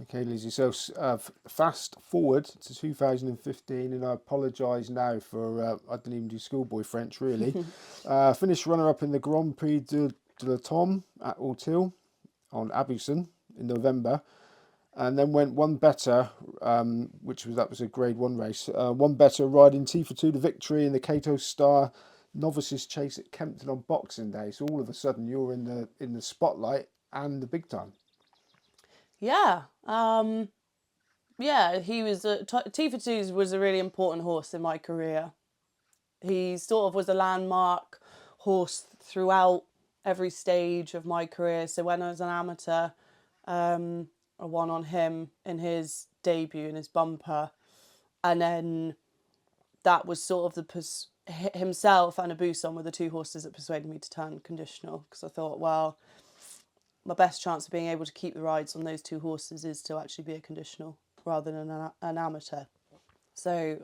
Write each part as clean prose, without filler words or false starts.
Okay, Lizzie. So fast forward to 2015, and I apologise now for I didn't even do schoolboy French really. Finished runner-up in the Grand Prix de la Tom at Auteuil on Abuson in November, and then went one better, that was a Grade One race. One better riding T for two to victory in the Cato Star Novices Chase at Kempton on Boxing Day. So all of a sudden you're in the spotlight and the big time. Yeah. Yeah, he was T for Twos was a really important horse in my career. He sort of was a landmark horse throughout every stage of my career. So when I was an amateur, I won on him in his debut in his bumper, and then that was sort of himself and a Buson were the two horses that persuaded me to turn conditional, because I thought, well, my best chance of being able to keep the rides on those two horses is to actually be a conditional rather than an amateur. So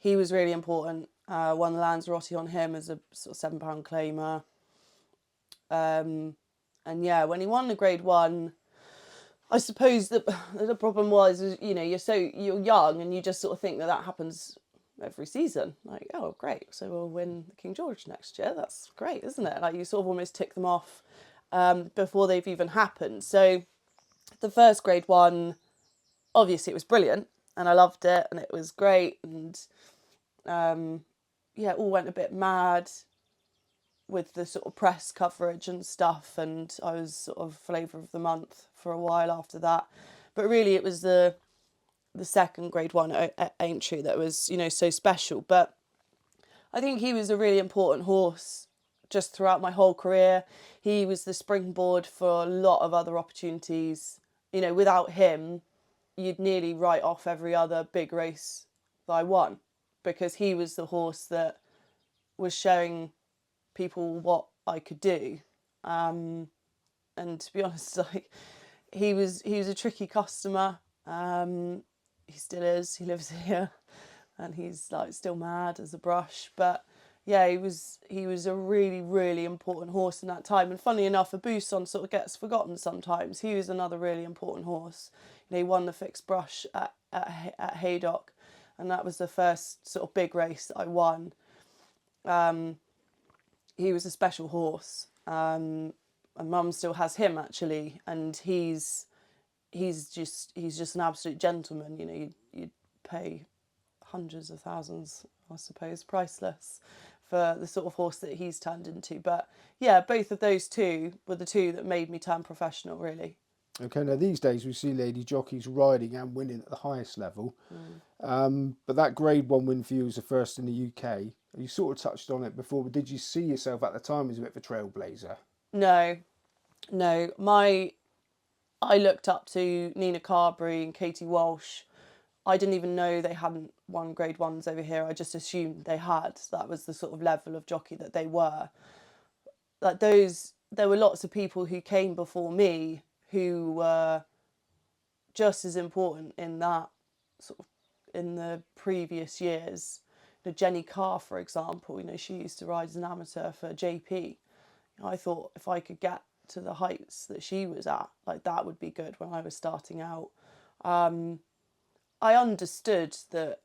he was really important. Won the Lanzarote on him as a sort of £7 claimer. And yeah, when he won the Grade One, I suppose that the problem was, you know, you're young and you just sort of think that happens every season. Like, oh, great, so we'll win the King George next year. That's great, isn't it? Like, you sort of almost tick them off before they've even happened. So the first Grade One, obviously it was brilliant and I loved it and it was great, and yeah, it all went a bit mad with the sort of press coverage and stuff, and I was sort of flavour of the month for a while after that. But really it was the second Grade One at Aintree that was, you know, so special. But I think he was a really important horse just throughout my whole career. He was the springboard for a lot of other opportunities. You know, without him, you'd nearly write off every other big race that I won, because he was the horse that was showing people what I could do. And to be honest, like, he was a tricky customer. He still is. He lives here, and he's like still mad as a brush. But yeah, he was a really, really important horse in that time. And funny enough, a Buson sort of gets forgotten sometimes. He was another really important horse. You know, he won the fixed brush at Haydock, and that was the first sort of big race that I won. He was a special horse. My mum still has him actually, and he's just an absolute gentleman. You know, you'd pay hundreds of thousands, I suppose, priceless, for the sort of horse that he's turned into. But yeah, both of those two were the two that made me turn professional, really. Okay, now these days we see lady jockeys riding and winning at the highest level. But that Grade One win for you was the first in the UK. You sort of touched on it before, but did you see yourself at the time as a bit of a trailblazer? No, no, I looked up to Nina Carberry and Katie Walsh. I didn't even know they hadn't won Grade Ones over here. I just assumed they had. That was the sort of level of jockey that they were. Like those, there were lots of people who came before me who were just as important in that sort of in the previous years. You know, Jenny Carr, for example, you know, she used to ride as an amateur for JP. I thought if I could get to the heights that she was at, like that would be good when I was starting out. I understood that,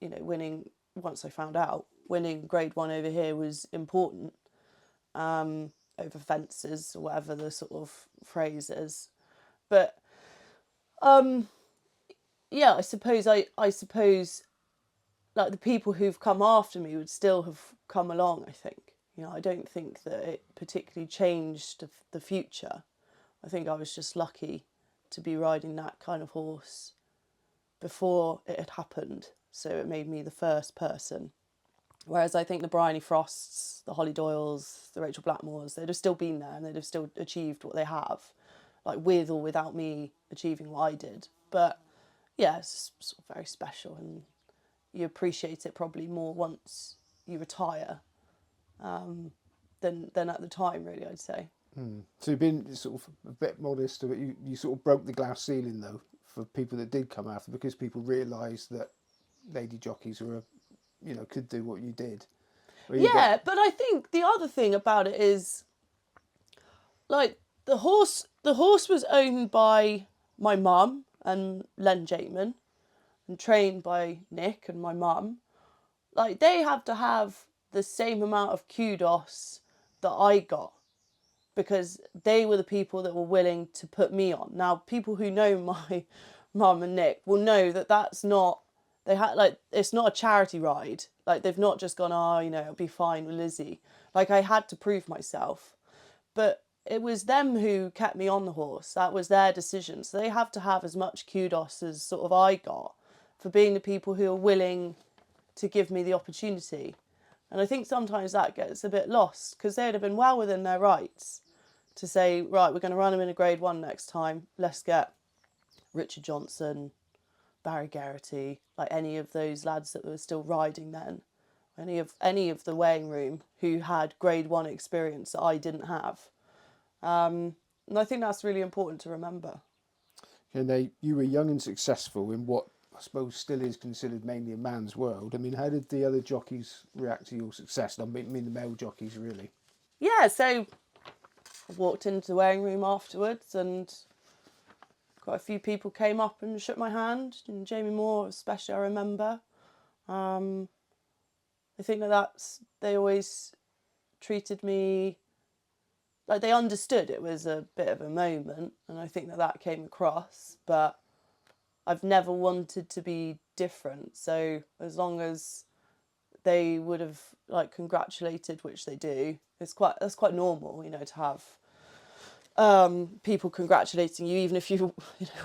you know, winning, once I found out, winning Grade One over here was important, over fences or whatever the sort of phrase is. But yeah, I suppose like the people who've come after me would still have come along, I think. You know, I don't think that it particularly changed the future. I think I was just lucky to be riding that kind of horse before it had happened. So it made me the first person. Whereas I think the Bryony Frosts, the Holly Doyles, the Rachel Blackmores, they'd have still been there and they'd have still achieved what they have, like with or without me achieving what I did. But yeah, it's sort of very special, and you appreciate it probably more once you retire than at the time, really, I'd say. So you've been sort of a bit modest, but you sort of broke the glass ceiling though for people that did come after, because people realised that lady jockeys were, could do what you did. Where you get Yeah, but I think the other thing about it is, like, the horse was owned by my mum and Len Jamin and trained by Nick and my mum, like they have to have the same amount of kudos that I got, because they were the people that were willing to put me on. Now, people who know my mum and Nick will know that that's not, they had like, it's not a charity ride. Like they've not just gone, oh, you know, it'll be fine with Lizzie. Like I had to prove myself, but it was them who kept me on the horse. That was their decision. So they have to have as much kudos as sort of I got for being the people who are willing to give me the opportunity. And I think sometimes that gets a bit lost, because they'd have been well within their rights to say, right, we're going to run him in a grade 1 next time. Let's get Richard Johnson, Barry Geraghty, like any of those lads that were still riding then, any of the weighing room who had grade 1 experience that I didn't have. And I think that's really important to remember. And you were young and successful in what I suppose still is considered mainly a man's world. I mean, how did the other jockeys react to your success? I mean the male jockeys, really. Yeah, so I walked into the weighing room afterwards and quite a few people came up and shook my hand. And Jamie Moore especially, I remember. I think they always treated me like they understood it was a bit of a moment, and I think that came across, but I've never wanted to be different. So as long as they would have like congratulated, which they do, that's quite normal, you know, to have people congratulating you, even if you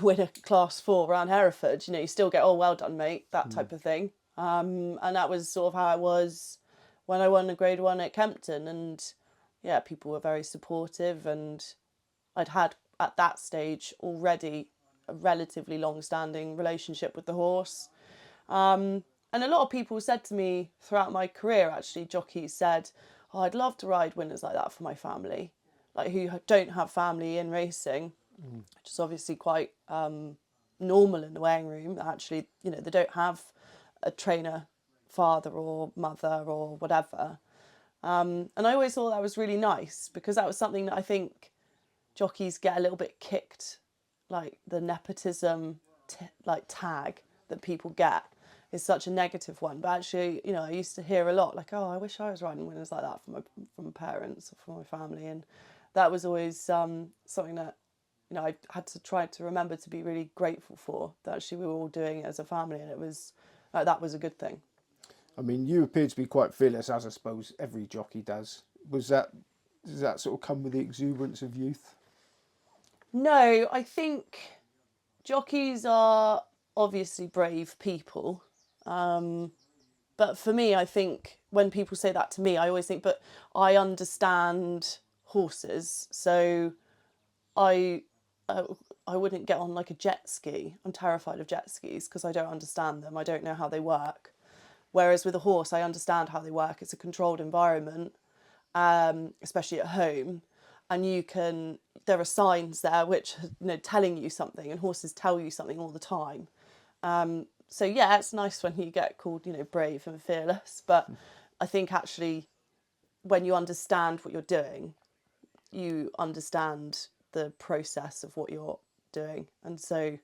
win a class 4 around Hereford, you know, you still get, oh, well done, mate, that type of thing. And that was sort of how it was when I won a grade 1 at Kempton, and yeah, people were very supportive, and I'd had at that stage already a relatively long-standing relationship with the horse. And a lot of people said to me throughout my career, actually, jockeys said, oh, I'd love to ride winners like that for my family, like who don't have family in racing, which is obviously quite normal in the weighing room. Actually, you know, they don't have a trainer, father or mother or whatever. And I always thought that was really nice, because that was something that I think jockeys get a little bit kicked, like the nepotism tag that people get is such a negative one. But actually, you know, I used to hear a lot like, oh, I wish I was riding winners like that from my parents or from my family, and that was always something that, you know, I had to try to remember to be really grateful for, that actually we were all doing it as a family, and it was like, that was a good thing. I mean, you appear to be quite fearless, as I suppose every jockey does. Does that sort of come with the exuberance of youth? No, I think jockeys are obviously brave people. But for me, I think when people say that to me, I always think, but I understand horses, so I I wouldn't get on like a jet ski. I'm terrified of jet skis because I don't understand them. I don't know how they work. Whereas with a horse, I understand how they work. It's a controlled environment, especially at home, and there are signs there which, you know, telling you something, and horses tell you something all the time. So yeah, it's nice when you get called, you know, brave and fearless, but I think actually when you understand what you're doing, you understand the process of what you're doing, and so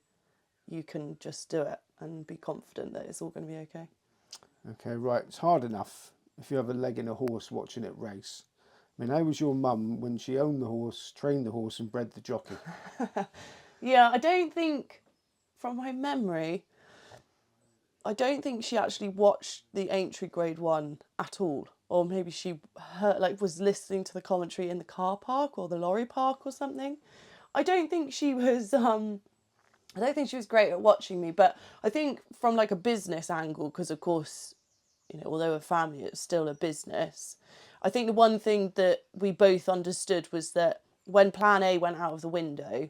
you can just do it and be confident that it's all going to be okay. Okay, right. It's hard enough if you have a leg in a horse watching it race. I mean, how was your mum when she owned the horse, trained the horse, and bred the jockey? Yeah, I don't think, from my memory, I don't think she actually watched the Aintree Grade 1 at all. Or maybe she was listening to the commentary in the car park or the lorry park or something. I don't think she was I don't think she was great at watching me, but I think from like a business angle, because of course, you know, although a family, it's still a business. I think the one thing that we both understood was that when Plan A went out of the window,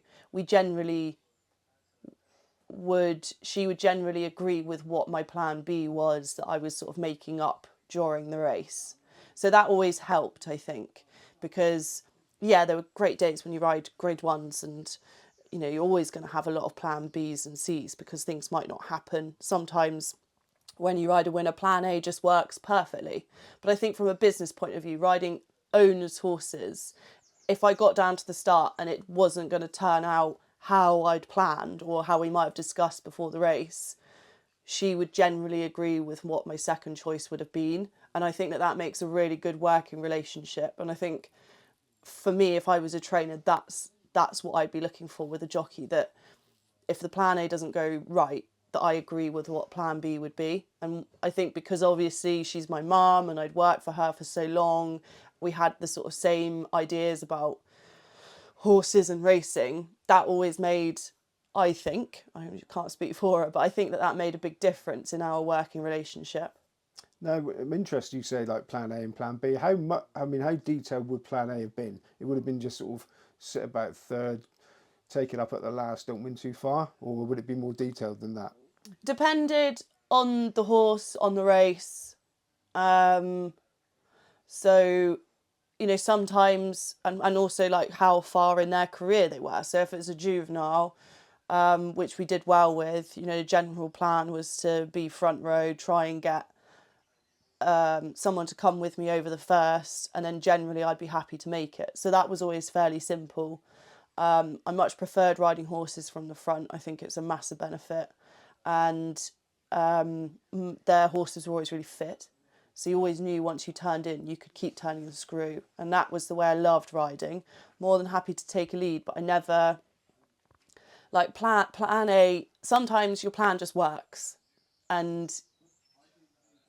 she would generally agree with what my Plan B was that I was sort of making up during the race. So that always helped, I think, because yeah, there were great days when you ride grade 1s, and you know, you're always going to have a lot of Plan Bs and Cs because things might not happen. Sometimes when you ride a winner, Plan A just works perfectly. But I think from a business point of view, riding owners' horses, if I got down to the start and it wasn't going to turn out how I'd planned or how we might have discussed before the race, she would generally agree with what my second choice would have been. And I think that that makes a really good working relationship. And I think for me, if I was a trainer, that's what I'd be looking for with a jockey, that if the plan A doesn't go right, that I agree with what plan B would be. And I think because obviously she's my mum and I'd worked for her for so long, we had the sort of same ideas about horses and racing. That always made, I think, I can't speak for her, but I think that that made a big difference in our working relationship. No, I'm interested. You say like plan A and plan B. How much? I mean, how detailed would plan A have been? It would have been just sort of sit about third, take it up at the last, don't win too far, or would it be more detailed than that? Depended on the horse, on the race. So, you know, sometimes, and also like how far in their career they were. So if it's a juvenile, which we did well with, you know, the general plan was to be front row, try and get someone to come with me over the first, and then generally I'd be happy to make it. So that was always fairly simple. I much preferred riding horses from the front. I think it's a massive benefit. And their horses were always really fit. So you always knew once you turned in, you could keep turning the screw. And that was the way I loved riding. More than happy to take a lead, but I never, like plan A, sometimes your plan just works. And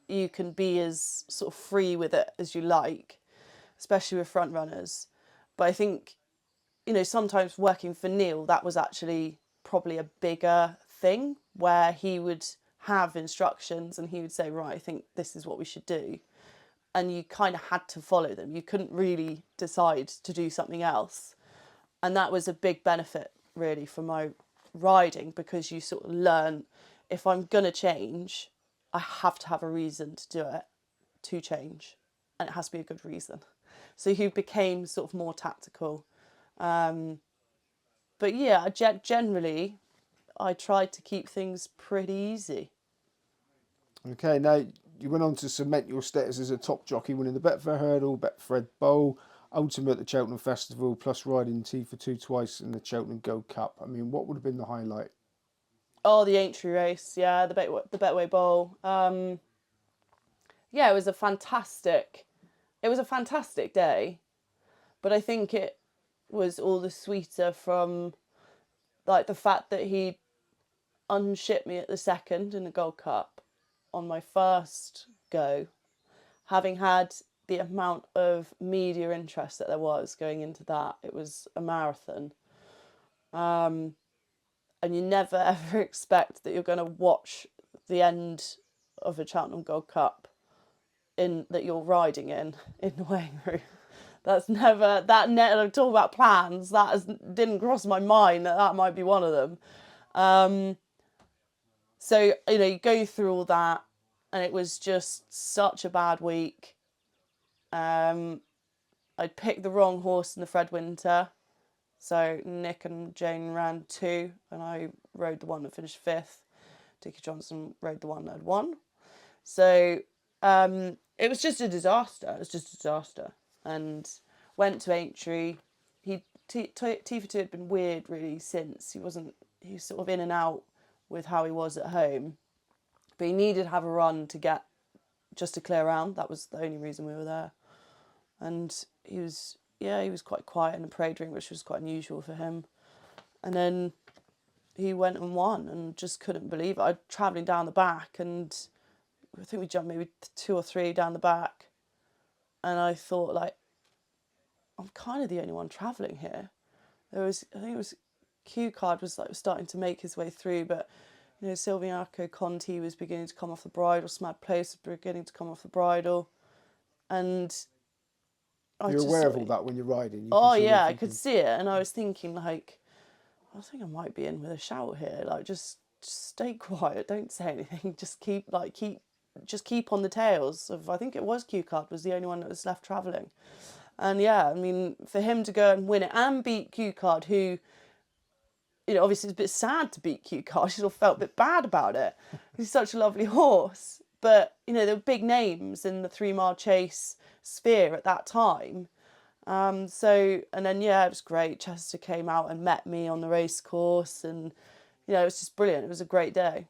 you can be as sort of free with it as you like, especially with front runners. But I think, you know, sometimes working for Neil, that was actually probably a bigger thing where he would have instructions and he would say, right, I think this is what we should do. And you kind of had to follow them. You couldn't really decide to do something else. And that was a big benefit really for my riding, because you sort of learn, if I'm going to change, I have to have a reason to do it, to change. And it has to be a good reason. So you became sort of more tactical. But yeah, generally, I tried to keep things pretty easy. Okay, now you went on to cement your status as a top jockey, winning the Betfair Hurdle, Betfred Bowl, Ultimate at the Cheltenham Festival, plus riding T for two twice in the Cheltenham Gold Cup. I mean, what would have been the highlight? Oh, the Aintree race, yeah, the Betway Bowl. Yeah, it was a fantastic day, but I think it was all the sweeter from like the fact that he unshipped me at the second in the Gold Cup on my first go, having had the amount of media interest that there was going into that. It was a marathon. And you never ever expect that you're going to watch the end of a Cheltenham Gold Cup in that you're riding in the weighing room. That's never that. I'm talking about plans. Didn't cross my mind that that might be one of them. So you know, you go through all that, and it was just such a bad week. I'd picked the wrong horse in the Fred Winter. So Nick and Jane ran 2, and I rode the one that finished 5th. Dickie Johnson rode the one that had won. So it was just a disaster. It was just a disaster. And went to Aintree. T for 2 had been weird really since. He was sort of in and out with how he was at home. But he needed to have a run to get just to clear around. That was the only reason we were there. And he was quite quiet in the parade ring, which was quite unusual for him. And then he went and won, and just couldn't believe it. I travelling down the back, and I think we jumped maybe 2 or 3 down the back, and I thought, like, I'm kind of the only one travelling here. I think it was Q Card was like starting to make his way through, but you know, Silviaco Conti was beginning to come off the bridle, Smad Place was beginning to come off the bridle, and You're aware of all that when you're riding. Oh yeah, I could see it, and I was thinking like, I think I might be in with a shout here. Like, just stay quiet, don't say anything. Just keep on the tails of. I think it was Q Card was the only one that was left travelling, and yeah, I mean, for him to go and win it and beat Q Card, who, you know, obviously it's a bit sad to beat Q Card. She sort of felt a bit bad about it. He's such a lovely horse, but you know, there were big names in the 3 mile chase sphere at that time. And then, yeah, it was great. Chester came out and met me on the race course, and, you know, it was just brilliant. It was a great day.